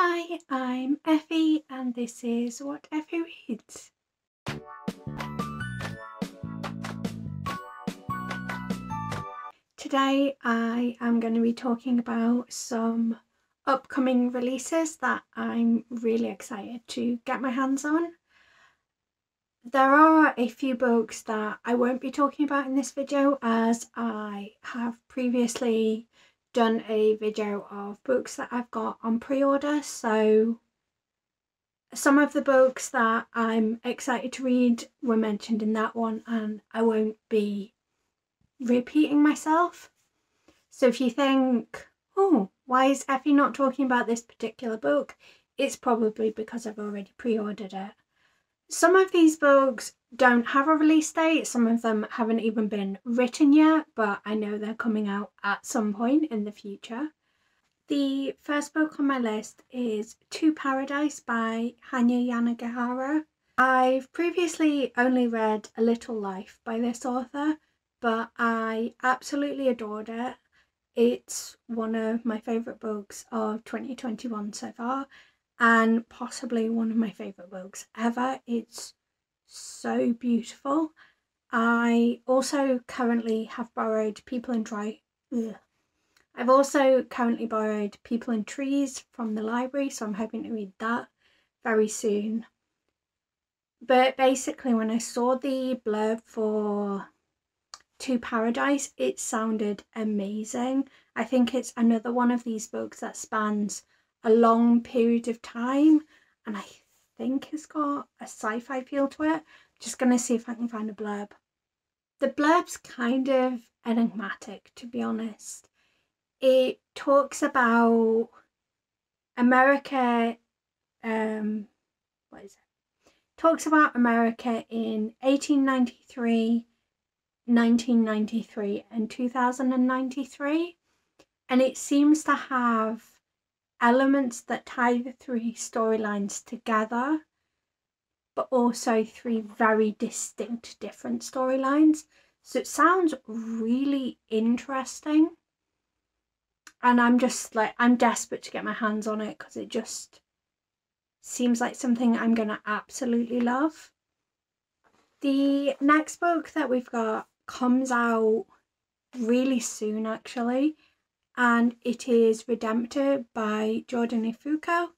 Hi, I'm Effie and this is What Effie Reads. Today I am going to be talking about some upcoming releases that I'm really excited to get my hands on. There are a few books that I won't be talking about in this video, as I have previously done a video of books that I've got on pre-order, so some of the books that I'm excited to read were mentioned in that one and I won't be repeating myself. So if you think, oh, why is Effie not talking about this particular book? It's probably because I've already pre-ordered it. Some of these books don't have a release date, some of them haven't even been written yet, but I know they're coming out at some point in the future. The first book on my list is To Paradise by Hanya Yanagihara. I've previously only read A Little Life by this author, but I absolutely adored it. It's one of my favourite books of 2021 so far, and possibly one of my favourite books ever. It's so beautiful. I also currently have borrowed People in Trees from the library, so I'm hoping to read that very soon. But basically, when I saw the blurb for To Paradise, it sounded amazing. I think it's another one of these books that spans a long period of time, and I think it's got a sci-fi feel to it. I'm just going to see if I can find a blurb. The blurb's kind of enigmatic, to be honest. It talks about America, talks about America in 1893, 1993 and 2093, and it seems to have elements that tie the three storylines together, but also three very distinct different storylines. So it sounds really interesting. And I'm desperate to get my hands on it because it just seems like something I'm going to absolutely love. The next book that we've got comes out really soon actually, and it is Redempted by Jordan Ifuko.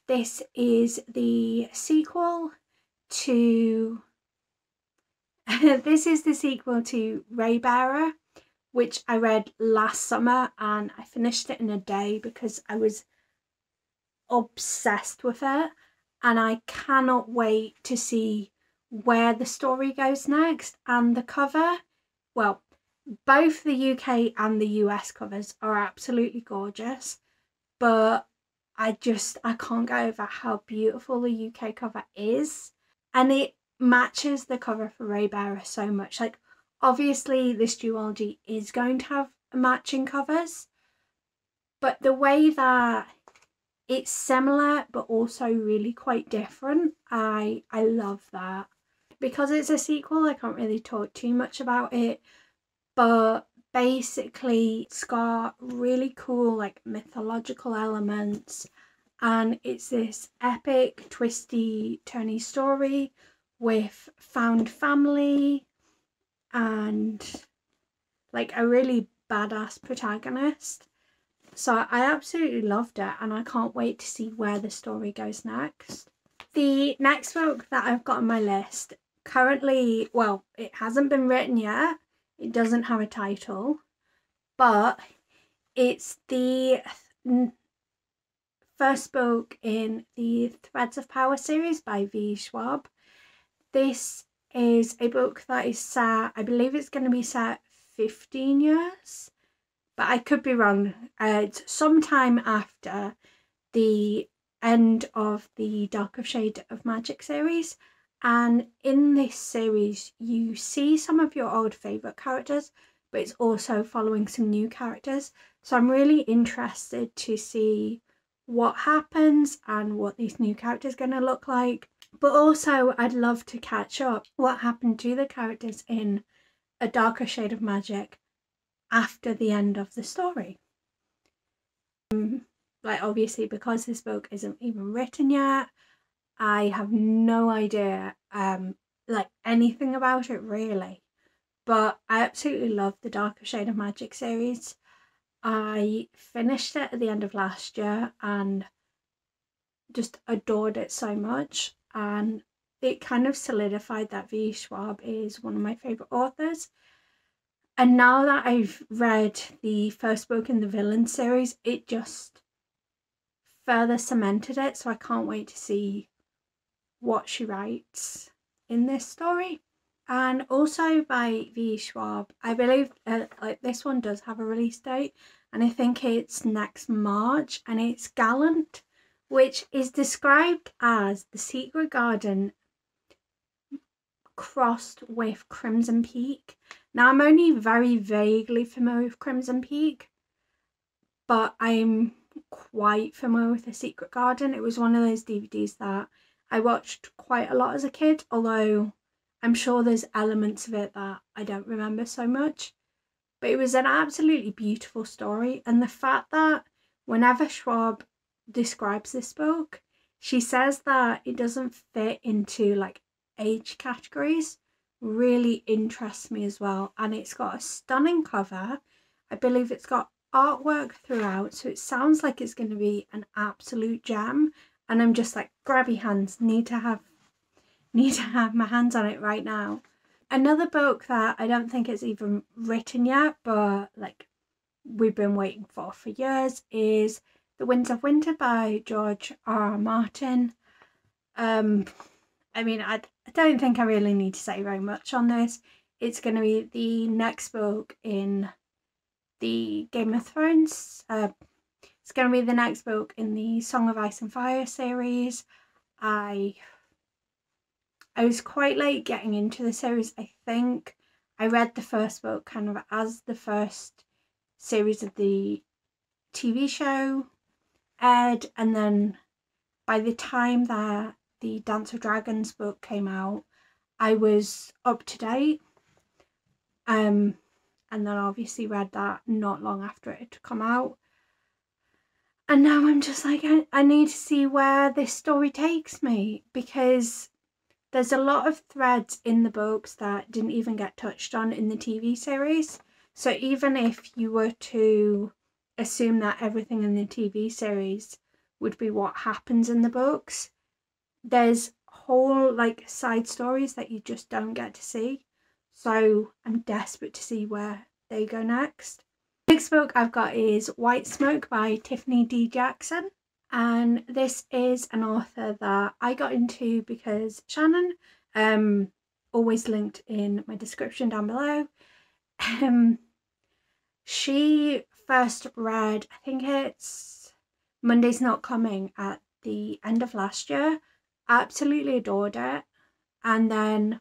This is the sequel to Raybearer, which I read last summer, and I finished it in a day because I was obsessed with it, and I cannot wait to see where the story goes next. And the cover, well, both the UK and the US covers are absolutely gorgeous, but I can't get over how beautiful the UK cover is, and it matches the cover for Raybearer so much. Like, obviously this duology is going to have matching covers, but the way that it's similar but also really quite different, I love that. Because it's a sequel, I can't really talk too much about it, but basically it's got really cool like mythological elements, and it's this epic twisty turny story with found family and like a really badass protagonist. So I absolutely loved it, and I can't wait to see where the story goes next. The next book that I've got on my list currently, well, it hasn't been written yet. It doesn't have a title, but it's the first book in the Threads of Power series by V. Schwab. This is a book that is set, I believe it's going to be set 15 years, but I could be wrong. It's sometime after the end of the Darker Shade of Magic series, and in this series you see some of your old favourite characters, but it's also following some new characters. So I'm really interested to see what happens and what these new characters are going to look like, but also I'd love to catch up what happened to the characters in A Darker Shade of Magic after the end of the story. like obviously because this book isn't even written yet, I have no idea like anything about it really. But I absolutely love the Darker Shade of Magic series. I finished it at the end of last year and just adored it so much, and it kind of solidified that V. Schwab is one of my favourite authors. And now that I've read the first book in the Villain series, it just further cemented it, so I can't wait to see what she writes in this story. And also by V. Schwab, I believe like this one does have a release date, and I think it's next March, and it's Gallant, which is described as the Secret Garden crossed with Crimson Peak. Now I'm only very vaguely familiar with Crimson Peak, but I'm quite familiar with the Secret Garden. It was one of those DVDs that I watched quite a lot as a kid, although I'm sure there's elements of it that I don't remember so much. But it was an absolutely beautiful story, and the fact that whenever Schwab describes this book, she says that it doesn't fit into like age categories really interests me as well. And it's got a stunning cover. I believe it's got artwork throughout, so it sounds like it's going to be an absolute gem, and I'm just like, grab your hands, need to have my hands on it right now. Another book that I don't think it's even written yet, but like we've been waiting for years, is The Winds of Winter by George R. Martin. I mean, I don't think I really need to say very much on this. It's going to be the next book in the Game of Thrones. It's going to be the next book in the Song of Ice and Fire series. I was quite late getting into the series. I think I read the first book kind of as the first series of the TV show aired, and then by the time that the Dance of Dragons book came out, I was up to date. And then obviously read that not long after it had come out. And now I'm just like, I need to see where this story takes me, because there's a lot of threads in the books that didn't even get touched on in the TV series. So even if you were to assume that everything in the TV series would be what happens in the books, there's whole like side stories that you just don't get to see. So I'm desperate to see where they go next. The next book I've got is White Smoke by Tiffany D. Jackson. And this is an author that I got into because Shannon, always linked in my description down below, she first read, I think it's Monday's Not Coming, at the end of last year. Absolutely adored it. And then,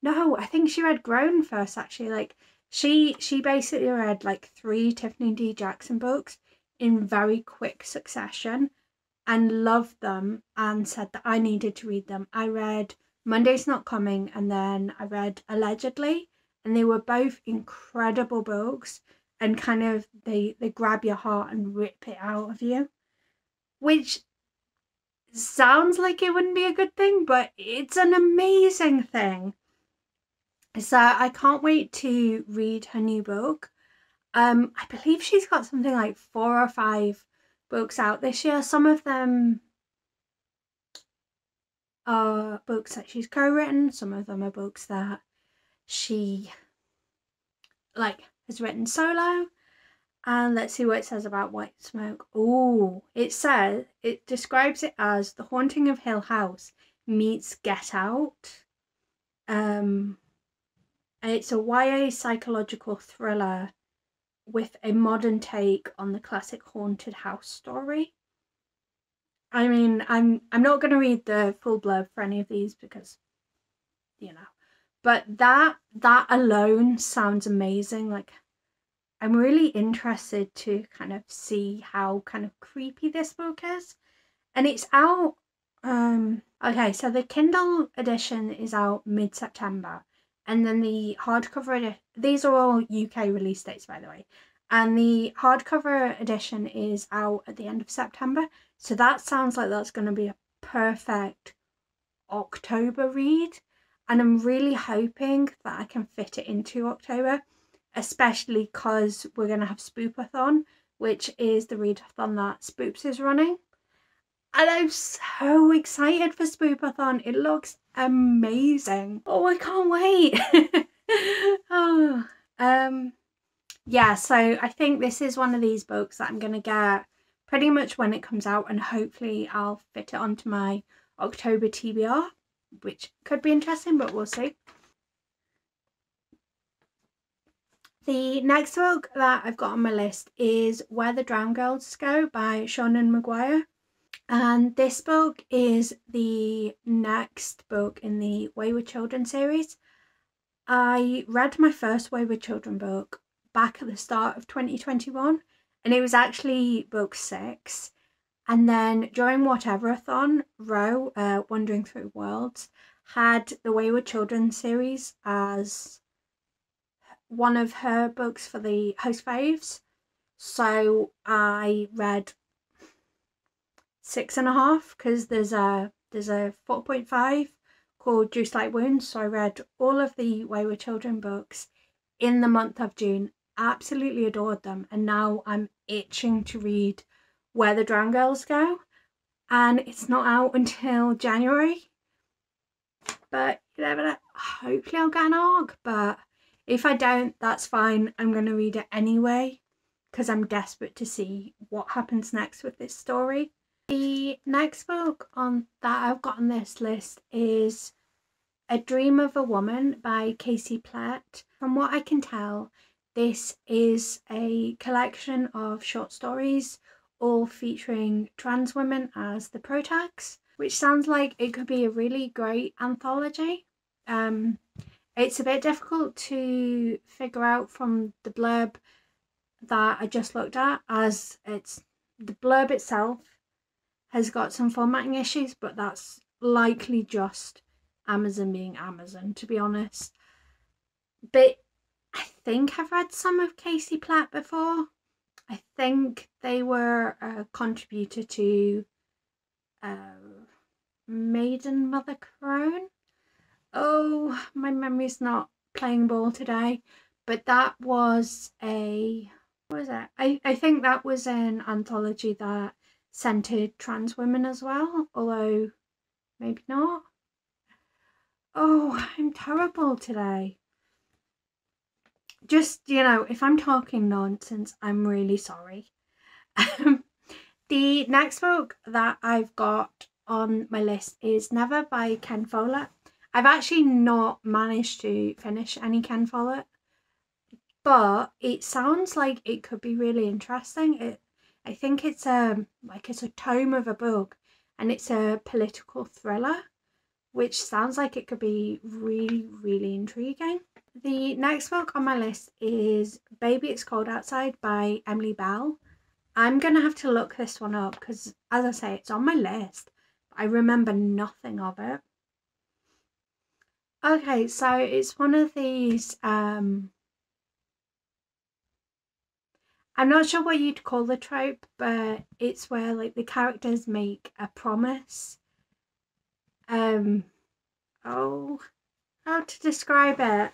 no, I think she read Grown first actually. Like she basically read like 3 Tiffany D. Jackson books in very quick succession and loved them and said that I needed to read them. I read Monday's Not Coming, and then I read Allegedly, and they were both incredible books, and kind of they grab your heart and rip it out of you, which sounds like it wouldn't be a good thing, but it's an amazing thing. So I can't wait to read her new book. I believe she's got something like 4 or 5 books out this year. Some of them are books that she's co-written, some of them are books that she like has written solo. And let's see what it says about White Smoke. Oh, it describes it as The Haunting of Hill House meets Get Out. It's a YA psychological thriller with a modern take on the classic haunted house story. I mean, I'm not going to read the full blurb for any of these because, you know, but that alone sounds amazing. Like, I'm really interested to kind of see how kind of creepy this book is. And it's out, okay, so the Kindle edition is out mid-September. And then the hardcover edition, these are all UK release dates, by the way. and the hardcover edition is out at the end of September, so that sounds like that's going to be a perfect October read, and I'm really hoping that I can fit it into October, especially because we're going to have Spoopathon, which is the readathon that Spoops is running. And I'm so excited for Spoopathon. It looks amazing. Oh, I can't wait. Oh, yeah, so I think this is one of these books that I'm going to get pretty much when it comes out, and hopefully I'll fit it onto my October TBR, which could be interesting, but we'll see. The next book that I've got on my list is Where the Drowned Girls Go by Seanan McGuire. And this book is the next book in the Wayward Children series. I read my first Wayward Children book back at the start of 2021, and it was actually book 6. And then during Whatever-a-thon, Ro, Wandering Through Worlds, had the Wayward Children series as one of her books for the host faves. So I read 6.5, because there's a 4.5 called Juice Like Wounds. So I read all of the Wayward Children books in the month of June, absolutely adored them, and now I'm itching to read Where the Drowned Girls Go, and it's not out until January, but you never know, hopefully I'll get an ARC, but if I don't, that's fine. I'm going to read it anyway because I'm desperate to see what happens next with this story. The next book that I've got on this list is A Dream of a Woman by Casey Platt. From what I can tell, this is a collection of short stories, all featuring trans women as the protags, which sounds like it could be a really great anthology. It's a bit difficult to figure out from the blurb that I just looked at, as the blurb itself has got some formatting issues, but that's likely just Amazon being Amazon, to be honest. But I think I've read some of Casey Platt before. I think they were a contributor to Maiden Mother Crone. Oh, my memory's not playing ball today, but that was what was it? I think that was an anthology that centered trans women as well, although maybe not. Oh, I'm terrible today. Just, if I'm talking nonsense, I'm really sorry. The next book that I've got on my list is Never by Ken Follett. I've actually not managed to finish any Ken Follett, but it sounds like it could be really interesting. I think it's a tome of a book, and it's a political thriller, which sounds like it could be really, really intriguing. The next book on my list is Baby It's Cold Outside by Emily Bell. I'm going to have to look this one up because, as I say, it's on my list, but I remember nothing of it. Okay, so it's one of these, I'm not sure what you'd call the trope, but it's where like the characters make a promise. How to describe it?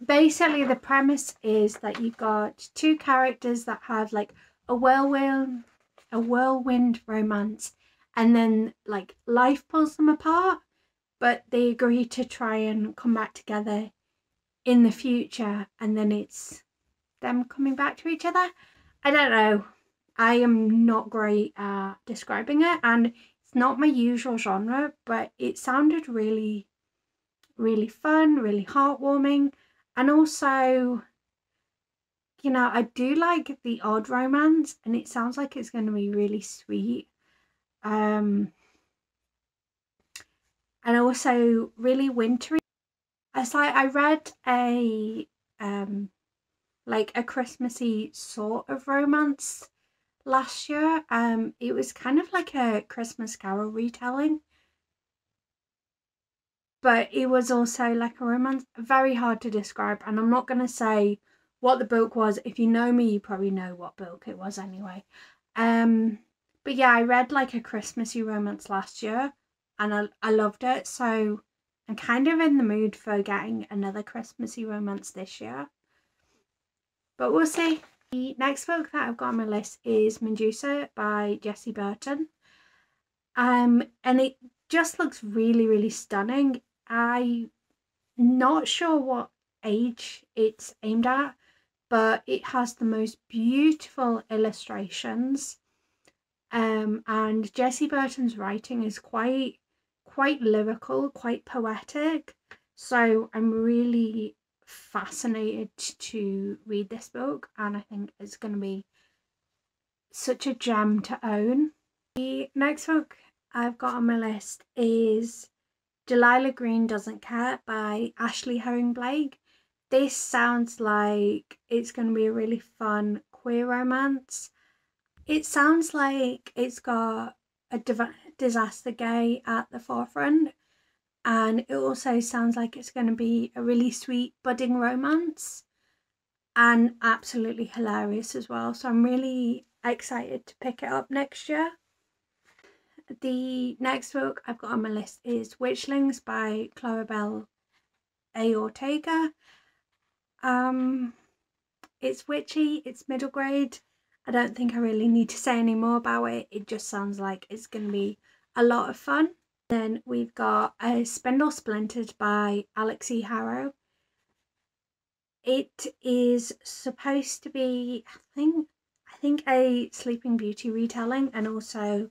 Basically, the premise is that you've got two characters that have like a whirlwind romance, and then like life pulls them apart, but they agree to try and come back together in the future, and then it's them coming back to each other. I don't know. I am not great at describing it, and it's not my usual genre, but it sounded really, really fun, really heartwarming. And also, I do like the odd romance, and it sounds like it's going to be really sweet. And also really wintry. It's like I read a Christmassy sort of romance last year. It was kind of like a Christmas Carol retelling, but it was also like a romance. Very hard to describe, and I'm not going to say what the book was. If you know me, you probably know what book it was anyway. But yeah, I read like a Christmassy romance last year and I loved it, so I'm kind of in the mood for getting another Christmassy romance this year, but we'll see. The next book that I've got on my list is Medusa by Jessie Burton. And it just looks really, really stunning. I'm not sure what age it's aimed at, but it has the most beautiful illustrations. And Jessie Burton's writing is quite lyrical, quite poetic. So I'm really fascinated to read this book, and I think it's going to be such a gem to own. The next book I've got on my list is Delilah Green Doesn't Care by Ashley Herring Blake. This sounds like it's going to be a really fun queer romance. It sounds like it's got a disaster gay at the forefront, and it also sounds like it's going to be a really sweet budding romance and absolutely hilarious as well. So I'm really excited to pick it up next year. The next book I've got on my list is Witchlings by Claribel A. Ortega. It's witchy, it's middle grade. I don't think I really need to say any more about it. It just sounds like it's going to be a lot of fun. Then we've got Spindle Splintered by Alex E. Harrow. It is supposed to be, I think a Sleeping Beauty retelling, and also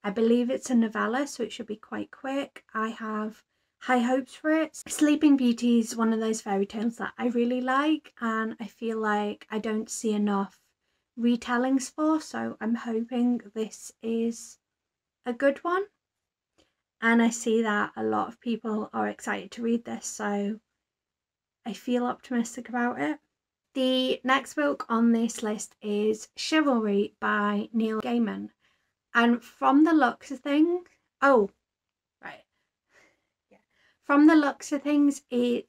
I believe it's a novella, so it should be quite quick. I have high hopes for it. Sleeping Beauty is one of those fairy tales that I really like, and I feel like I don't see enough retellings for, so I'm hoping this is a good one. And I see that a lot of people are excited to read this, so I feel optimistic about it. The next book on this list is Chivalry by Neil Gaiman. And from the looks of things, from the looks of things, it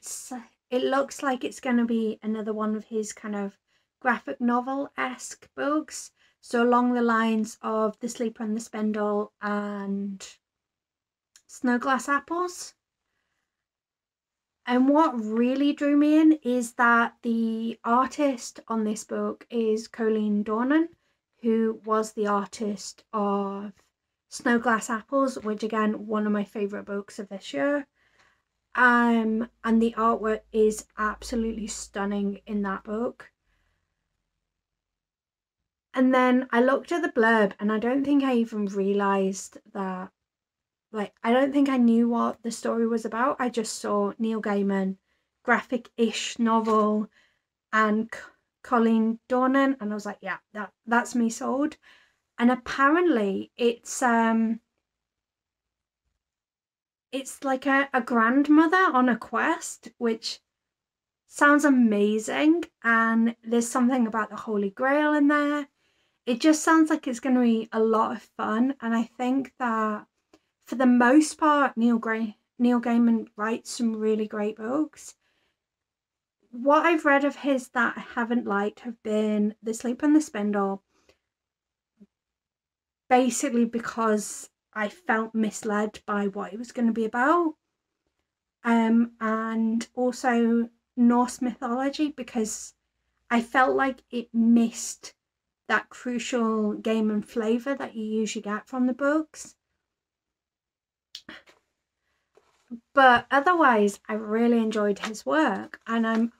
looks like it's going to be another one of his kind of graphic novel-esque books. So along the lines of The Sleeper and the Spindle and Snowglass Apples. And what really drew me in is that the artist on this book is Colleen Dornan, who was the artist of Snowglass Apples, which again, one of my favourite books of this year. And the artwork is absolutely stunning in that book. And then I looked at the blurb and I don't think I even realised that, I don't think I knew what the story was about. I just saw Neil Gaiman, graphic-ish novel, and Colleen Dornan, and I was like, yeah, that's me sold. And apparently it's like a grandmother on a quest, which sounds amazing, and there's something about the Holy Grail in there. It just sounds like it's going to be a lot of fun, and I think that for the most part Neil Gaiman writes some really great books. What I've read of his that I haven't liked have been The Sleeper and the Spindle, basically because I felt misled by what it was going to be about, and also Norse mythology, because I felt like it missed that crucial Gaiman flavour that you usually get from the books. But otherwise, I really enjoyed his work, and I'm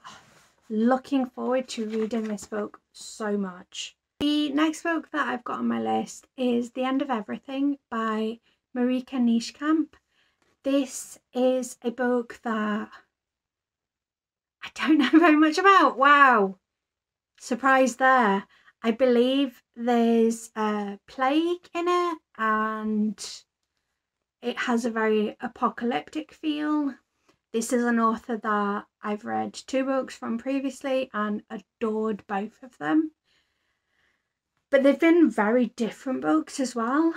looking forward to reading this book so much. The next book that I've got on my list is The End of Everything by Marika Nieschamp. This is a book that I don't know very much about. Wow, surprise there. I believe there's a plague in it, and it has a very apocalyptic feel. This is an author that I've read 2 books from previously and adored both of them. But they've been very different books as well.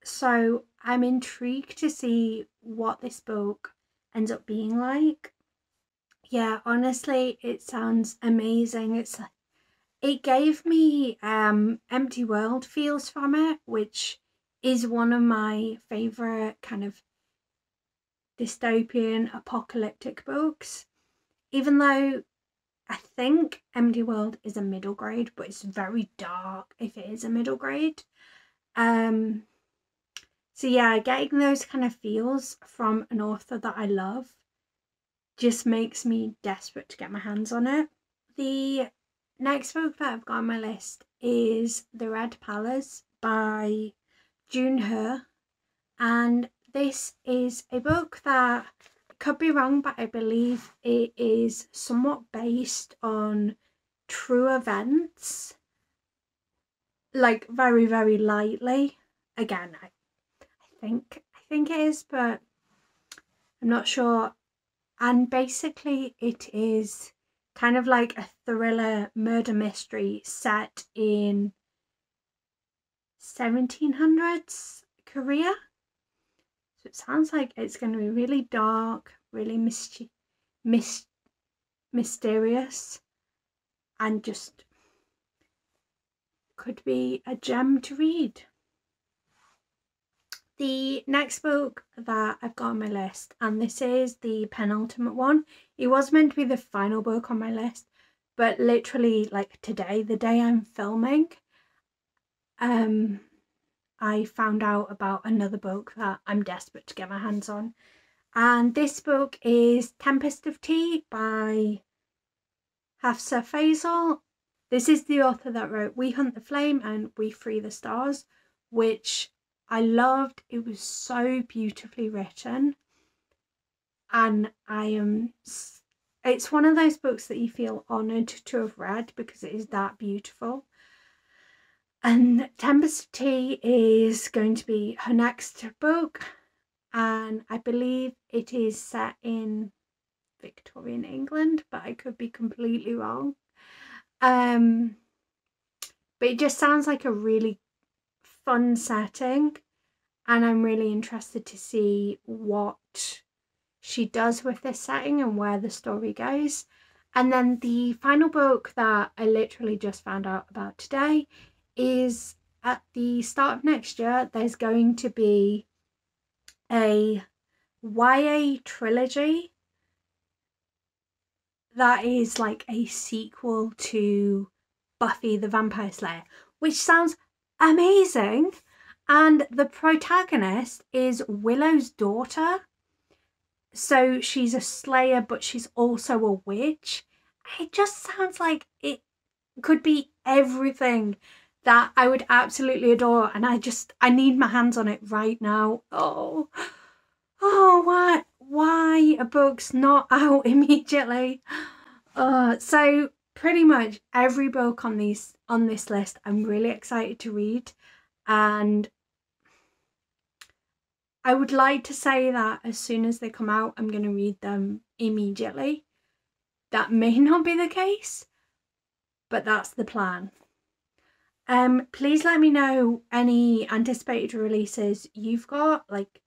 So I'm intrigued to see what this book ends up being like. Yeah, honestly, it sounds amazing. It gave me Empty World feels from it, which is one of my favourite kind of dystopian apocalyptic books. Even though I think Empty World is a middle grade, but it's very dark if it is a middle grade. So yeah, getting those kind of feels from an author that I love just makes me desperate to get my hands on it. The next book that I've got on my list is The Red Palace by June He, and this is a book that I could be wrong, but I believe it is somewhat based on true events, like very, very lightly. Again, I think it is, but I'm not sure. And basically it is kind of like a thriller murder mystery set in 1700s Korea. So it sounds like it's going to be really dark, really mysterious, and just could be a gem to read. The next book that I've got on my list, and this is the penultimate one. It was meant to be the final book on my list, but literally like today, the day I'm filming, I found out about another book that I'm desperate to get my hands on. And this book is Tempest of Tea by Hafsa Faisal. This is the author that wrote We Hunt the Flame and We Free the Stars, which I loved. It was so beautifully written, and it's one of those books that you feel honoured to have read because it is that beautiful. And Tempest of Tea is going to be her next book, and I believe it is set in Victorian England, but I could be completely wrong. But it just sounds like a really fun setting, and I'm really interested to see what she does with this setting and where the story goes. And then the final book that I literally just found out about today is at the start of next year, there's going to be a YA trilogy that is like a sequel to Buffy the Vampire Slayer, which sounds amazing. And the protagonist is Willow's daughter. So she's a slayer, but she's also a witch. It just sounds like it could be everything that I would absolutely adore. And I need my hands on it right now. Oh, why are books not out immediately? So pretty much every book on this list I'm really excited to read, and I would like to say that as soon as they come out I'm going to read them immediately. That may not be the case, but that's the plan. Please let me know any anticipated releases you've got. Like,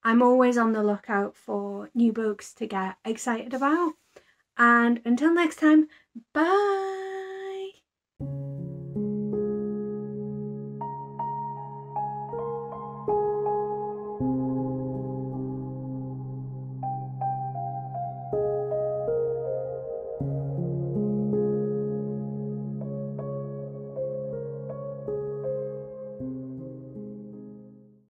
I'm always on the lookout for new books to get excited about. And until next time, bye!